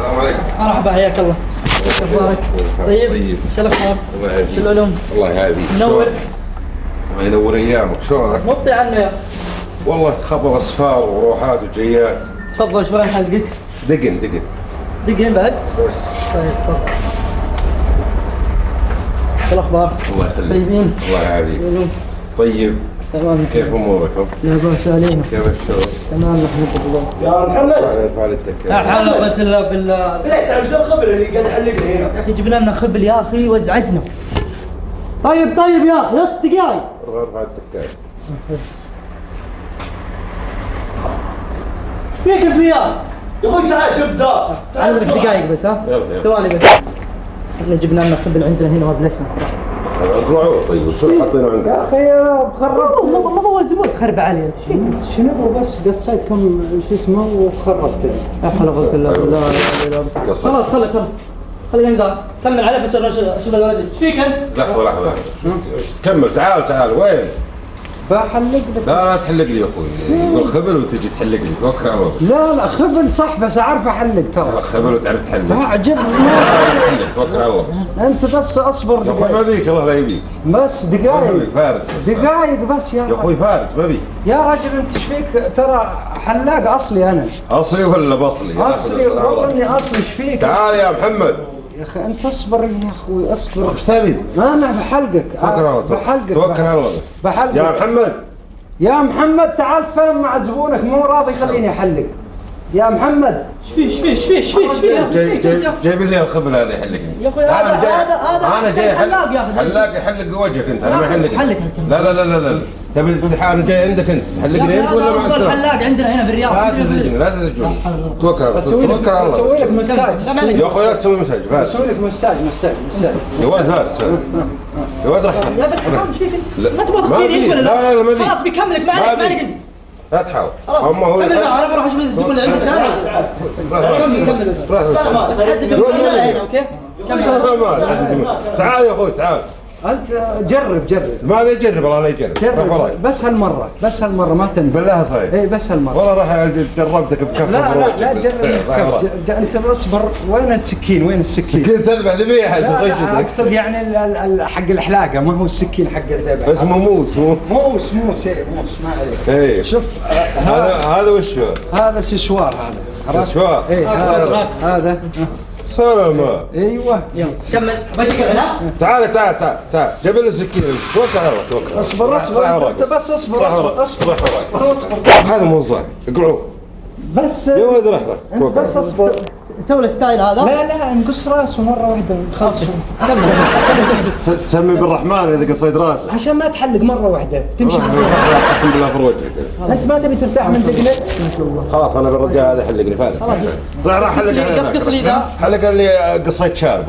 السلام عليكم. مرحبا حياك الله. كيف اخبارك؟ طيب؟ شو الاخبار؟ شو العلوم؟ الله يهديك. منور. الله ينور ايامك، شلونك؟ مبطي عنه يا والله خبر اصفار وروحات وجيات. تفضل شو حلقك؟ دقن دقن بس؟ طيب تفضل. شو الاخبار؟ الله يخليك. طيبين؟ الله يهديك. العلوم؟ طيب. تمام. كيف اموركم؟ لا باس علينا. كيف الشغل؟ تمام نحمد الله. يا محمد على فالتك. لا حول ولا قوة الا بالله. ليه تعال شو الخبر اللي قاعد يحلق لي هنا؟ يا اخي جبنا لنا خبل يا اخي وازعجنا. طيب يا 6 دقايق. ارفع التكايه. ايش فيك انت وياه؟ يا اخوي تعال شوف ذا. تعال 5 دقايق بس ها؟ يلا. ثواني بس. احنا جبنا لنا خبل عندنا هنا وبلشنا صراحة. اقرعوه طيب، شو حاطينه عندك؟ يا اخي مخرب. ما هو الزبون تخرب علي انت ايش فيك؟ شنو بس قصيت كم شو اسمه وخربت. لا حول ولا قوة الا بالله. خلاص خليك عندك كمل عليه بس شوف الولد ايش فيك انت؟ لحظة تكمل. تعال وين؟ بحلق بس. لا تحلق لي يا اخوي، يقول خبل وتجي تحلق لي، توكل على الله. لا خبل صح بس اعرف احلق ترى. خبل وتعرف تحلق. ما عجبني. تحلق توكل على الله بس. انت بس اصبر يا اخوي ما بيك، الله لا يبيك. بس ما دقايق بيك فارت بس. دقايق بس يا اخوي فارت ما بيك. يا رجل انت ايش فيك؟ ترى حلاق اصلي انا. اصلي ولا بصلي؟ اصلي والله اني اصلي ايش فيك؟ تعال يا محمد. يا اخي انت اصبر يا اخوي اصبر. ايش تبي؟ انا بحلقك. توكل على الله. بحلقك. توكل على الله بس. بحلقك. يا محمد. يا محمد تعال تفاهم مع زبونك مو راضي يخليني احلق. يا محمد ايش فيه؟ جايب لي الخبل هذا يحلقني. يا اخوي هذا انا جاي حلاق ياخذ. حلاق يحلق وجهك انت، انا ما احلق. حلق. لا تبي انا جاي عندك انت تحلقني انت ولا مع السلامه؟ حلاق عندنا هنا في الرياض. لا تزعجوني. توكل على الله. اسوي لك مساج. يا اخوي لا تسوي مساج. اسوي لك مساج. يا ولد فارس. يا ولد رح. يا بنت حرام ايش فيك انت؟ ما تبغى تطير انت ولا لا؟ لا ما بي. خلاص بيكملك ما عليك لا تحاول. خلاص كمل انا بروح اشوف الزبون اللي عندك ثاني. كمل بس حدد هنا اوكي؟ تعال يا اخوي تعال. انت جرب. ما بيجرب والله لا يجرب. جرب بس هالمره ما تندم. بالله صحيح. اي بس هالمره. والله راح جربتك بكف. لا جرب. انت اصبر. وين السكين؟ سكين تذبح ذبيحه. اقصد يعني حق الحلاقه ما هو السكين حق الذبح. اسمه موس. موس ما عليك. ايه شوف هذا وش هو؟ هذا سشوار. سشوار. ايه هذا سلامة. ايوه يلا كمل بجيك هنا. تعال جيب لي السكين. توكل على الله توكل. اصبر انت بس اصبر. هذا مو صح. اقرعوه بس يا ولد رح. انت بس اصبر. سوي الستايل هذا. لا نقص راسه مره واحده نخلص. تسمي بالرحمن اذا قصيت راسه عشان ما تحلق مره واحده تمشي. اقسم بالله في وجهك. انت ما تبي ترتاح من دقنك. خلاص انا بالرجال هذا حلقني فارس. خلاص بس راح حلق. قص لي ذا. حلق لي قصيت شارب.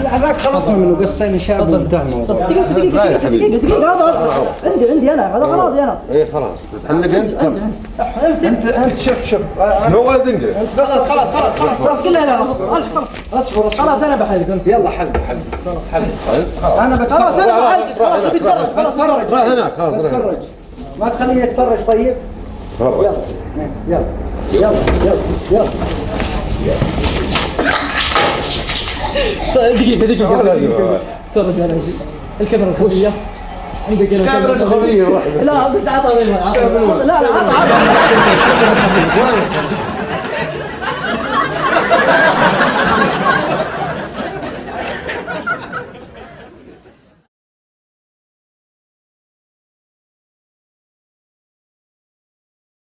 هذاك خلصنا منه قصينا شاب وانتهى الموضوع. لا يا حبيبي. دقيقة عندي انا هذا غراضي انا. ايه خلاص تحلق انت. انت شوف مو ولا تنقل. انت بس خلاص كلها اصبر خلاص انا بحلق. يلا حلق انا بتفرج. خلاص انا بحلق خلاص بتفرج. راح هناك خلاص. بتفرج ما تخليني اتفرج. طيب تفرج. يلا دقيقة تفرج على الكاميرا الخفية عندك هنا كاميرا خفية. لا بس عطها منها. لا عطها